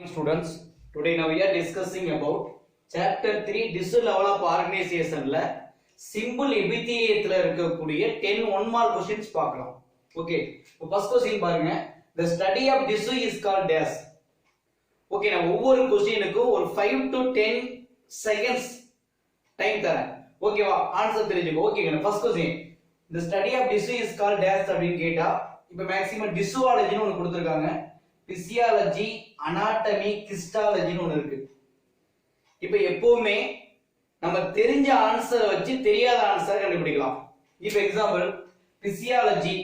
Students, today now we are discussing about chapter 3 Tissue level of organization la simple epithelial இருக்கக்கூடிய 10 1 mark questions பார்க்கலாம். Okay, first question பாருங்க. The study of tissue is called dash. Okay, நான் ஒவ்வொரு क्वेश्चनக்கும் ஒரு 5 to 10 seconds time தரேன். ஓகேவா? Answer தெரிஞ்சுக்கோ. ஓகேங்க. First question. The study of tissue is called dash அப்படினு கேட்டா இப்போ மேக்ஸिमम டிஷ்யூவாலஜின்னு ஒன்னு கொடுத்திருக்காங்க. பிசியாலஜி, அனாட்டமி, ஹிஸ்டாலஜின்னு ஒன்று இருக்கு. இப்ப எப்பவுமே நம்ம தெரிஞ்ச ஆன்சரை வச்சு தெரியாத ஆன்சரை கண்டுபிடிக்கலாம். இப்ப எக்ஸாம்பிள் பிசியாலஜி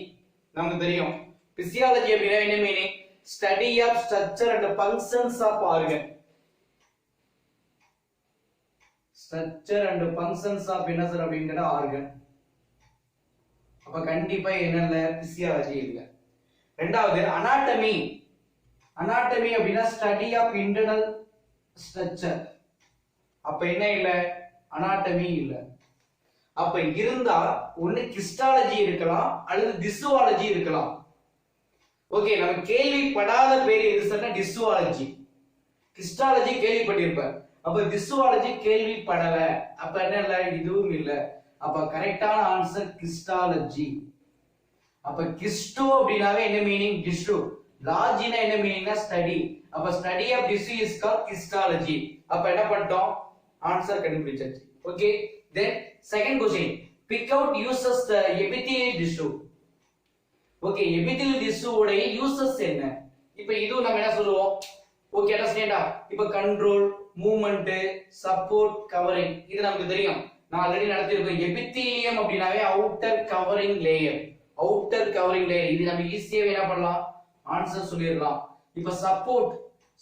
நமக்கு தெரியும். பிசியாலஜி அப்படின்னா என்ன meaning? Study of structure and functions of organ. Structure and functions of என்ன சார் அப்படிங்கிற ஆர்கன். அப்ப கண்டிப்பா என்னல்ல பிசியாலஜி இல்ல. ரெண்டாவது அனாட்டமி. அனாட்டமி அப்படின்னா ஸ்டடி ஆஃப் இன்டர்னல் ஸ்ட்ரக்சர். அப்ப என்ன இல்ல? அனாட்டமி இல்ல. அப்ப இருந்தா ஒண்ணு ஹிஸ்டாலஜி இருக்கலாம் அல்லது டிஷ்யூவாலஜி இருக்கலாம். ஓகே, நம்ம கேள்விப்படாத பேர் எது சொன்னா டிஷ்யூவாலஜி. ஹிஸ்டாலஜி கேள்விப்பட்டிருப்ப. அப்ப டிஷ்யூவாலஜி கேள்விப்படல. அப்ப என்ன இல்ல? இதுவும் இல்ல. அப்ப கரெக்டான ஆன்சர் ஹிஸ்டாலஜி. அப்ப ஹிஸ்டோ அப்படினாவே என்ன மீனிங்? டிஷ்யூ. லாஜினா என்ன மீனிங்னா ஸ்டடி. அப்ப study of tissue is called histology. அப்ப என்ன பண்ணிட்டோம்? ஆன்சர் கண்டுபிடிச்சாச்சு. Okay, then second question. Pick out uses the epithelial tissue. Okay, epithelial tissue உடைய யூசஸ் என்ன? இப்போ இது நம்ம என்ன சொல்லுவோம்? ஓகே, அண்டர்ஸ்டாண்டா? இப்போ கண்ட்ரோல், மூவ்மென்ட், சப்போர்ட், கவரிங் இது நமக்கு தெரியும். நான் ஆல்ரெடி நடத்திருக்கோம். எபிதிலியம் அப்படினாவே outer covering layer. Outer covering layer இது நம்ம ஈஸியாவே என்ன பண்ணலாம்? ஆன்சர் சொல்லிடலாம். இப்ப சப்போர்ட்.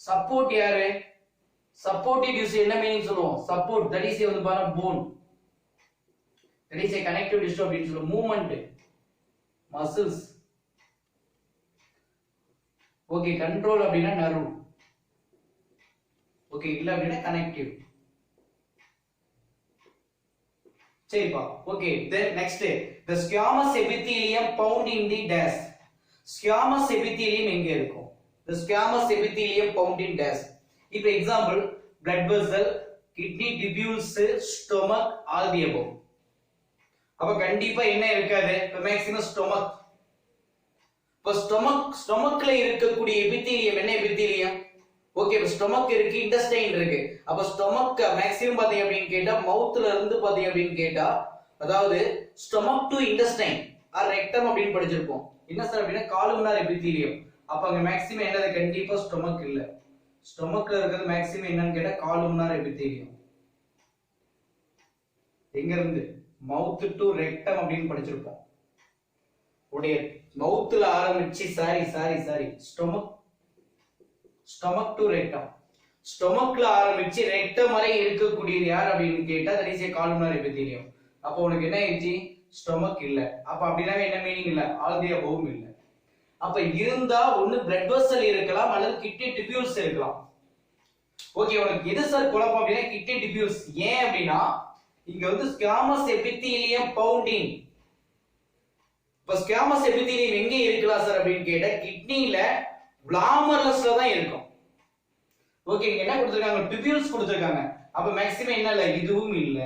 சப்போர்ட் யாரு? சப்போர்ட்டிவ் டிஷ்யூ என்ன மீனிங் சொல்லுவோம்? சப்போர்ட் தட் இஸ் வந்து பாருங்க phone. That is a connective tissue அப்படினு சொல்லுவோம். Movement muscles. ஓகே, கண்ட்ரோல் அப்படினா நர்வ். ஓகே, இல்ல அப்படினா கனெக்டிவ். சரிப்பா. Okay, then next the squamous epithelium found in the dash. Squamous epithelium எங்க இருக்கும்? The squamous epithelium found in dash. இப்போ example blood vessel, kidney tubules, stomach, all the above. அப்ப கண்டிப்பா என்ன இருக்காது? இப்போ மேக்ஸिमम stomach. இப்போ ஸ்டொமக்ல இருக்கக்கூடிய எபிதீலியம் என்ன எபிதீலியம்? ஓகே, இப்போ ஸ்டொமக் இருக்கு, இன்டெஸ்டைன் இருக்கு. அப்ப ஸ்டொமக் மேக்ஸिमम பாத்தீங்க அப்படினு கேட்டா மவுத்ல இருந்து பாத்தீங்க அப்படினு கேட்டா அதாவது stomach to intestine or rectum அப்படினு படிச்சிருப்போம். என்ன சார் அப்படினா காலுமினார் எபிதீலியம். அப்ப அங்க மேக்ஸिमम என்னது? கண்டிப்பா ஸ்டொமக் இல்ல. ஸ்டொமக்ல இருக்கிறது மேக்ஸिमम என்னன்னு கேட்டா காலுமினார் எபிதீலியம். எங்க இருந்து? மவுத் டு ரெக்டம் அப்படினு படிச்சிருப்போம். உடைய மவுத்ல ஆரம்பிச்சு சாரி ஸ்டொமக் டு ரெக்டம். ஸ்டொமக்ல ஆரம்பிச்சு ரெக்டம் வரை இருக்கக்கூடியது யார் அப்படினு கேட்டா that is a columnar epithelium. அப்ப உங்களுக்கு என்ன ஆயிடுச்சு? ஸ்டொமக் இல்ல. அப்ப அப்படினாவே என்ன மீனிங் இல்ல? ஆல் தி அபவ் இல்ல. அப்ப இருந்தா ஒன்னு blood vessel இருக்கலாம் அல்லது kidney tubules இருக்கலாம். ஓகே, உங்களுக்கு எது சார் குழப்பம் அப்படினா kidney tubules. ஏன் அப்படினா இங்க வந்து squamous epithelium found in. இப்ப squamous epithelium எங்க இருக்கலாம் சார் அப்படினு கேட்டா கிட்னில glomerulusல தான் இருக்கும். ஓகே, இங்க என்ன கொடுத்திருக்காங்க? tubules கொடுத்திருக்காங்க. அப்ப மேக்ஸिमम என்ன இல்ல? இதுவும் இல்ல.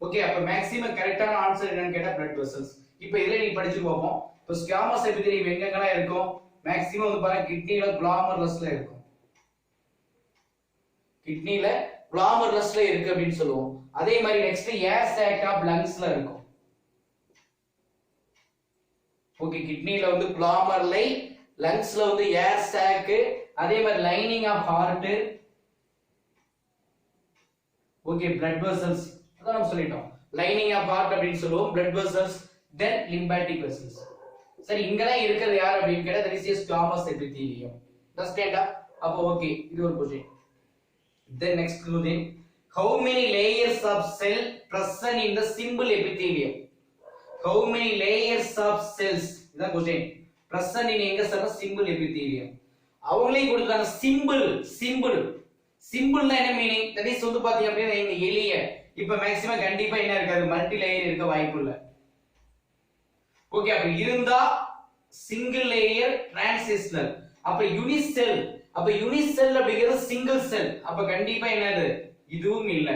ஓகே, அப்ப மேக்ஸिमम கரெக்ட்டான ஆன்சர் என்னன்னு கேட்டா blood vessels. இப்போ இதெல்லாம் நீ படிச்சு பாப்போம். இப்போ squamous epithelium எங்கெங்கலாம் இருக்கும்? மேக்ஸिमम வந்து பாருங்க கிட்னில glomerulusல இருக்கும். கிட்னில glomerulusல இருக்கு அப்படினு சொல்லுவோம். அதே மாதிரி நெக்ஸ்ட் air sac of lungsல இருக்கும். ஓகே, கிட்னில வந்து glomeruli, லங்ஸ்ல வந்து air sac, அதே மாதிரி lining of heart. Okay, blood vessels அத நம்ம சொல்லிட்டோம். lining of heart அப்படினு சொல்லுவோம். blood vessels, then lymphatic vessels. சரி, இங்கலாம் இருக்குது யார் அப்படினு கேட்டா that is a squamous epithelium. டஸ்டேடா? அப்ப ஓகே, இது ஒரு question. then next question. how many layers of cell present in the simple epithelium? how many layers of cells இதான் क्वेश्चन. present in எங்க சார்? simple epithelium. அவங்களே கொடுத்தாங்க சிம்பிள்னா என்ன meaning? That is வந்து பாத்தீங்க அப்படினா இந்த எளிய. இப்ப மேக்ஸिमम கண்டிப்பா என்ன இருக்காது? மல்டி லேயர் இருக்க வாய்ப்பு இல்ல. ஓகே, அப்ப இருந்தா சிங்கிள் லேயர் டிரான்சிஷனல். அப்ப யூனிசெல் அப்ப யூனிசெல் அப்படிங்கிறது சிங்கிள் செல். அப்ப கண்டிப்பா என்னது இதுவும் இல்ல.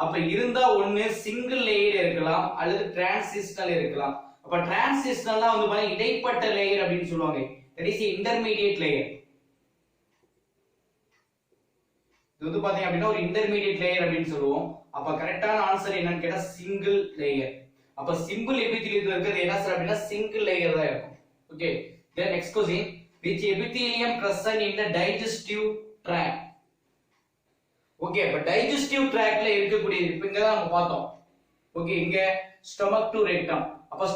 அப்ப இருந்தா ஒண்ணு சிங்கிள் லேயர் இருக்கலாம் அல்லது டிரான்சிஷனல் இருக்கலாம். அப்ப டிரான்சிஷனல்னா வந்து பாத்தீங்கன்னா இடைப்பட்ட லேயர் அப்படின்னு சொல்லுவாங்க. That is intermediate layer. இது வந்து பாத்தீங்க அப்படின்னா ஒரு இன்டர்மீடியேட் லேயர் அப்படின்னு சொல்லுவோம். அப்ப கரெக்டான ஆன்சர் என்னன்னு கேட்டா சிங்கிள் லேயர். அப்ப சிம்பிள் எபித்தீலியத்துல இருக்கிறது என்ன சார் அப்படின்னா சிங்கிள் லேயர் தான் இருக்கும். Okay, then next question, which epithelium present in the digestive tract? Okay, அப்ப digestive tractல இருக்கக்கூடிய இப்ப இங்க தான் நம்ம பார்த்தோம். ஓகே, இங்க stomach to rectum. அப்ப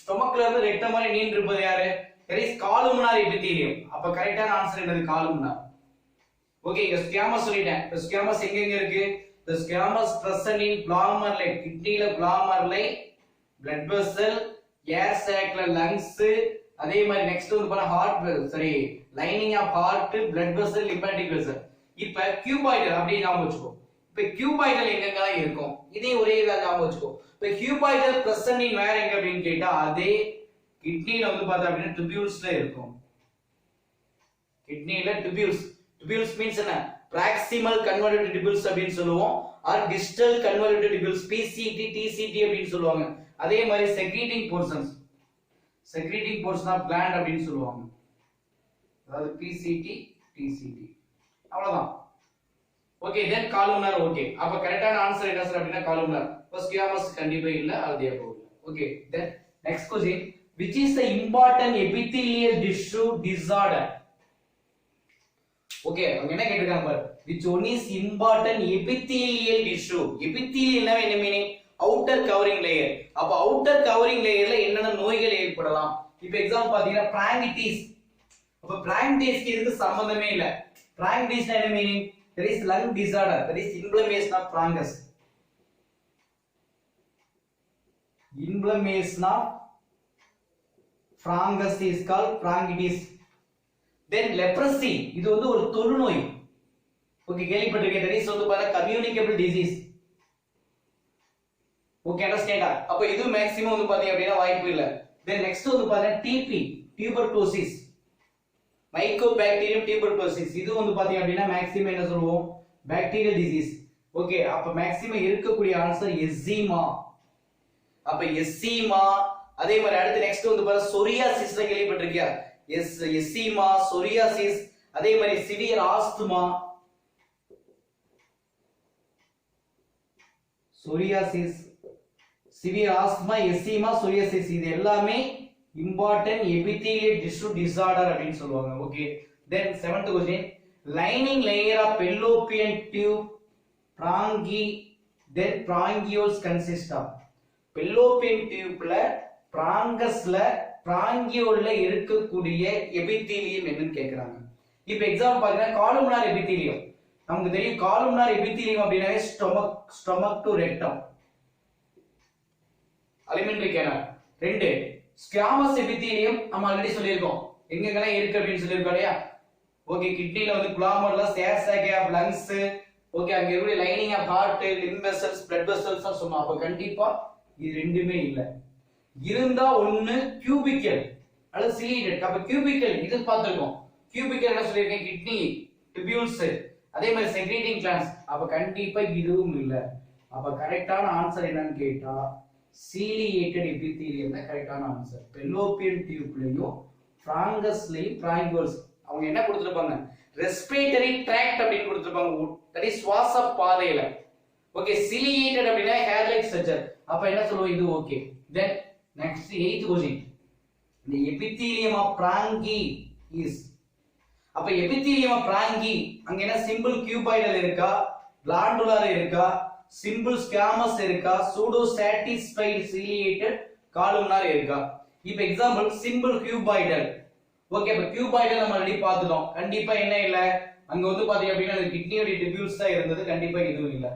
stomachல இருந்து rectum வரை நீண்டு இருப்பது யாரு? that is columnar epithelium. அப்ப கரெக்டான ஆன்சர் என்னது columnar. ஓகே, இங்க ஸ்குவாமஸ் சொல்லிட்டேன். இப்ப ஸ்குவாமஸ் எங்க இருக்கு? the squamous present in glomeruli, kidneyல glomeruli, blood vessel, air sac-ல lungs, அதே மாதிரி நெக்ஸ்ட் வந்து பாருங்க ஹார்ட், சரி lining of heart, blood vessel, lymphatic vessel. இப்ப cuboidal அப்படியே ஞாபகம் வச்சுக்கோ. இப்ப cuboidal எங்கெங்கலாம் இருக்கும் இதே ஒரே இதா ஞாபகம் வச்சுக்கோ. இப்ப cuboidal present in வேற எங்க அப்படின்னு கேட்டா அதே கிட்னில வந்து பார்த்தா அப்படின்னா tubules-ல இருக்கும். கிட்னில tubules மீன்ஸ் என்ன? proximal convoluted tubules அப்படினு சொல்லுவோம் or distal convoluted tubules, PCT TCT அப்படினு சொல்லுவாங்க. அதே மாதிரி secreting portion of gland அப்படினு சொல்லுவாங்க. அதாவது PCT TCT அவ்வளவுதான். Okay, then columnar. ஓகே, அப்ப கரெக்ட்டான ஆன்சர் என்ன சார் அப்படினா columnar. ஃபர்ஸ்ட் ஸ்குவாமஸ் கண்டிப்பா இல்ல, அது ஏதோ இல்ல. Okay, then next question, which is the important epithelial tissue disorder? Okay, அவங்க என்ன கேட்டிருக்காங்க பாரு, which one is important epithelial tissue? epithelial என்ன மீனிங்? outer covering layer. அப்ப outer covering layerல என்னென்ன நோய்கள் ஏற்படலாம்? இப்போ எக்ஸாம்பிள் பாத்தீங்கன்னா பிராங்கிடிஸ். அப்ப பிராங்கிடிஸ்க்கு இதுக்கு சம்பந்தமே இல்ல. பிராங்கிடிஸ் என்ன meaning? there is lung disorder, that is inflammation of bronchus. Inflammation of bronchus is called bronchitis. then leprosy, இது வந்து ஒரு தொழுநோய். ஓகே, கேள்விப்பட்டிருக்கீங்க. that is வந்து பாருங்க communicable disease. ஓகே, அண்டர்ஸ்டாண்டா? அப்ப இது மேக்ஸिमम வந்து பாத்தீங்க அப்படினா வாய்ப்பு இல்ல. then next வந்து பாருங்க TB, tuberculosis, mycobacterium tuberculosis. இது வந்து பாத்தீங்க அப்படினா மேக்ஸिमम என்ன சொல்லுவோம்? Bacterial disease. ஓகே, அப்ப மேக்ஸिमम இருக்கக்கூடிய ஆன்சர் எஸ்ஸீமா. அப்ப எஸ்ஸீமா. அதே மாதிரி அடுத்து நெக்ஸ்ட் வந்து பாருங்க சொரியாசிஸ். கேள்விப்பட்டிருக்கியா? எஸ்ஸீமா, சொரியாசிஸ். அதே மாதிரி severe asthma, psoriasis, severe asthma, eczema, psoriasis. இது எல்லாமே இம்பார்ட்டன்ட் எபித்தீலியல் டிஷ்யூ டிசார்டர் அப்படினு சொல்லுவாங்க. Okay, then 7th question, lining layer of fallopian tube, bronchi, then bronchioles consist of. fallopian tubeல bronchusல bronchiole இருக்கக்கூடிய எபித்தீலியம் என்னன்னு கேக்குறாங்க. இப்போ எக்ஸாம்பிள் பாத்தீங்கன்னா columnar epithelium. நமக்கு தெரியும் columnar epithelium அப்படினாவே stomach to rectum, alimentary canal. ரெண்டு squamous epithelium நம்ம ஆல்ரெடி சொல்லியிருக்கோம் எங்கெங்கலாம் இருக்கு அப்படின்னு சொல்லியிருக்கோம் இல்லையா? ஓகே, கிட்னில வந்து glomerulus, air sac of lungs, okay அங்க இருக்கிற lining of heart, lymph vessels, blood vessels சொன்னோம். அப்ப கண்டிப்பா இது ரெண்டுமே இல்ல. இருந்தா ஒண்ணு cubicle அல்லது ciliated. அப்ப cubicle இது பார்த்திருக்கோம். cubicle என்ன சொல்லிருக்கேன்? கிட்னி, tubules, அதே மாதிரி secreting glands. அப்ப கண்டிப்பா இதுவும் இல்ல. அப்ப கரெக்ட்டான ஆன்சர் என்னன்னு கேட்டா ciliated epithelium தான் கரெக்ட்டான ஆன்சர். fallopian tubeலயும் bronchusலயும் bronchioles அவங்க என்ன கொடுத்திருப்பாங்க? respiratory tract அப்படினு கொடுத்திருப்பாங்க. that is சுவாச பாதையில. ஓகே, ciliated அப்படினா hair like structure. அப்ப என்ன சொல்லுவோம்? இது okay. then next 8th question, the epithelium of bronchi is. அப்ப epithelium of bronchi அங்க என்ன simple cuboidal இருக்கா, glandular இருக்கா, simple squamous இருக்கா, pseudo satisfied ciliated columnar இருக்கா? இப்போ எக்ஸாம்பிள் simple cuboidal. ஓகே, அப்ப cuboidal நம்ம ஆல்ரெடி பார்த்துட்டோம். கண்டிப்பா என்ன இல்ல, அங்க வந்து பாத்தீங்க அப்படினா அது கிட்னியோட tubules தான் இருந்தது. கண்டிப்பா இதுவும் இல்ல.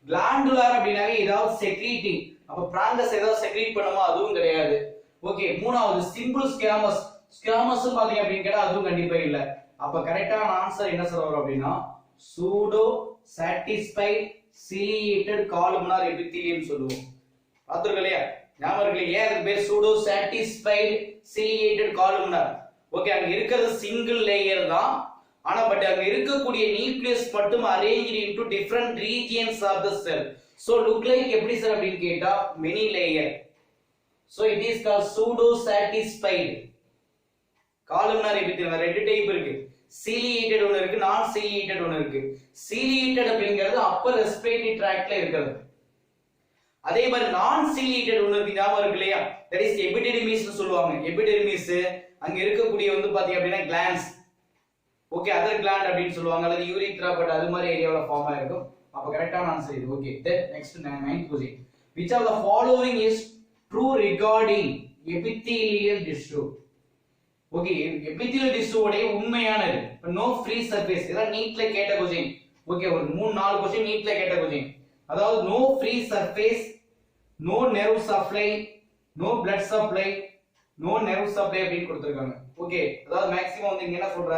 glandular அப்படினாவே ஏதாவது secreting. அப்ப bronchus ஏதாவது secrete பண்ணுமா? அதுவும் கிடையாது. ஓகே, மூணாவது simple squamous. squamous பாத்தீங்க அப்படினு கேட்டா அதுவும் கண்டிப்பா இல்ல. அப்ப கரெக்ட்டான ஆன்சர் என்ன சார் வரும் அப்படினா pseudo satisfied ciliated columnar epithelium சொல்லுவோம். பாத்துருக்க இல்லையா? ஞாபகம் இருக்கு. ஏன் அதுக்கு பேர் pseudo satisfied ciliated columnar? Okay, அங்க இருக்கிறது சிங்கிள் லேயர் தான். ஆனா பட் அங்க இருக்கக்கூடிய நியூக்ளியஸ் மட்டும் arranged into different regions of the cell. So look like எப்படி சார் அப்படினு கேட்டா many layer. So it is called pseudo satisfied. Columnar epithelium ரெண்டு டைப் இருக்கு. ciliated ஒன்னு இருக்கு, நான் ciliated ஒன்னு இருக்கு. ciliated அப்படிங்கிறது அப்பர் ரெஸ்பிரேட்டரி ட்ராக்ட்ல இருக்குது. அதே மாதிரி நான் ciliated ஒன்னு இருக்கு, ஞாபகம் இருக்கு இல்லையா? that is epidermis னு சொல்லுவாங்க. epidermis அங்க இருக்கக்கூடிய வந்து பாத்தீங்க அப்படினா glands. ஓகே, அதர் gland அப்படினு சொல்லுவாங்க, அல்லது urethra, பட் அது மாதிரி ஏரியால ஃபார்ம் ஆயிருக்கும். அப்ப கரெக்ட்டான ஆன்சர் இது. Okay, then next 9th question. Which of the following is true regarding epithelial tissue? Okay, epithelial tissue உடைய உண்மையானது. இப்ப no free surface, இதெல்லாம் நீட்ல கேட்ட क्वेश्चन. ஓகே, ஒரு 3-4 क्वेश्चन நீட்ல கேட்ட क्वेश्चन. அதாவது no free surface, no nerve supply, no blood supply, no nerve supply அப்படி கொடுத்திருக்காங்க. ஓகே, அதாவது மேக்ஸிமம் வந்து இங்க என்ன சொல்ற,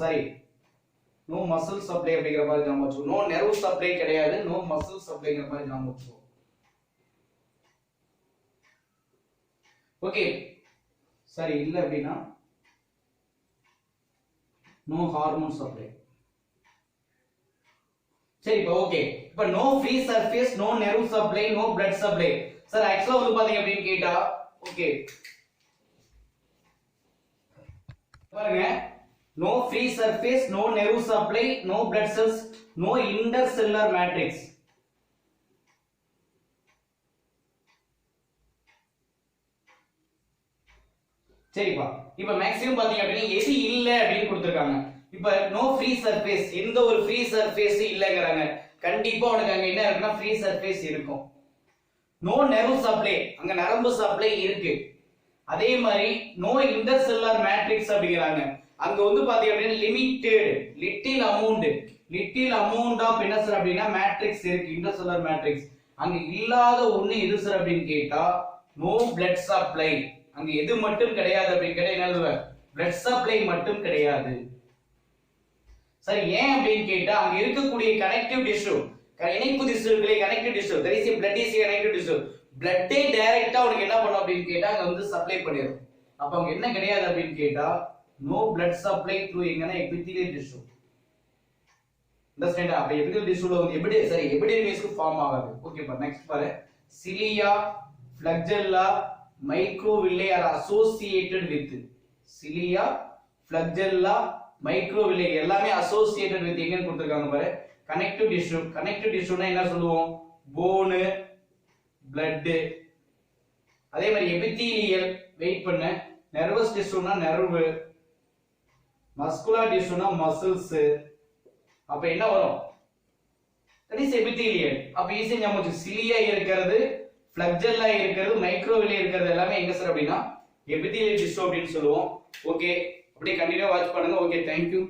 சாரி, no muscle supply அப்படிங்கற மாதிரி ஞாபகம் வச்சுக்கோ. no nerve supply கிடையாது, no muscle supplyங்கற மாதிரி ஞாபகம் வச்சுக்கோ. ஓகே, சரி இல்ல அப்படினா no hormone supply. சரி இப்போ ஓகே, இப்போ no free surface, no nerve supply, no blood supply. Sir ஆக்சுவலா வந்து பாத்தீங்க அப்படினு கேட்டா ஓகே பாருங்க, no free surface, no nerve supply, no blood cells, no intercellular matrix. சரிப்பா, இப்போ மேக்ஸிமம் பாத்தீங்க அப்படினா எது இல்ல அப்படினு கொடுத்திருக்காங்க. இப்போ no free surface, எந்த ஒரு free surface இல்லங்கறாங்க. கண்டிப்பா உனக்கு அங்க என்ன இருக்குன்னா free surface இருக்கும். no nerve supply, அங்க நரம்பு சப்ளை இருக்கு. அதே மாதிரி no intercellular matrix அப்படிங்கறாங்க. அங்க வந்து பாத்தீங்க அப்படினா லிமிட்டட் little amount ஆஃப் என்ன சார் அப்படினா மேட்ரிக்ஸ் இருக்கு, intercellular matrix. அங்க இல்லாத ஒண்ணு எது சார் அப்படினு கேட்டா no blood supply. அங்க எது மட்டும் கிடையாது அப்படி கேட்டா என்ன, blood supply மட்டும் கிடையாது. சரி, ஏன் அப்படினு கேட்டா அங்க இருக்கக்கூடிய கனெக்டிவ் டிஷ்யூ, இணைப்பு திசு இருக்குல, connective tissue, there is a blood is a connective tissue. blood டைரக்ட்டா உனக்கு என்ன பண்ணும் அப்படினு கேட்டா அங்க வந்து சப்ளை பண்ணிரும். அப்ப அங்க என்ன கிடையாது அப்படினு கேட்டா no blood supply through எங்கனா epithelial tissue. அண்டர்ஸ்டாண்ட்? அப்ப epithelial tissue ல வந்து epidermisக்கு ஃபார்ம் ஆகாது. ஓகே பா, நெக்ஸ்ட் பாரு. cilia, flagella, microvilli are associated with. cilia, flagella, microvilli எல்லாமே associated with எங்க கொடுத்திருக்காங்க பாரு, connective tissue. connective tissue னா என்ன சொல்லுவோம், bone, blood. அதே மாதிரி epithelial, வெயிட் பண்ண, nervous tissue னா nerve, muscular tissue னா muscles. அப்ப என்ன வரும், that is epithelial. அப்ப ஈஸியா ஞாபகம் வச்சுக்கோ, cilia இருக்கிறது, flagella இருக்கிறது, microvilli இருக்கிறது எல்லாமே எங்க சார் அப்படினா epithelial tissue அப்படினு சொல்லுவோம். ஓகே, அப்படியே கண்டினியூ வாட்ச் பண்ணுங்க. Okay, thank you.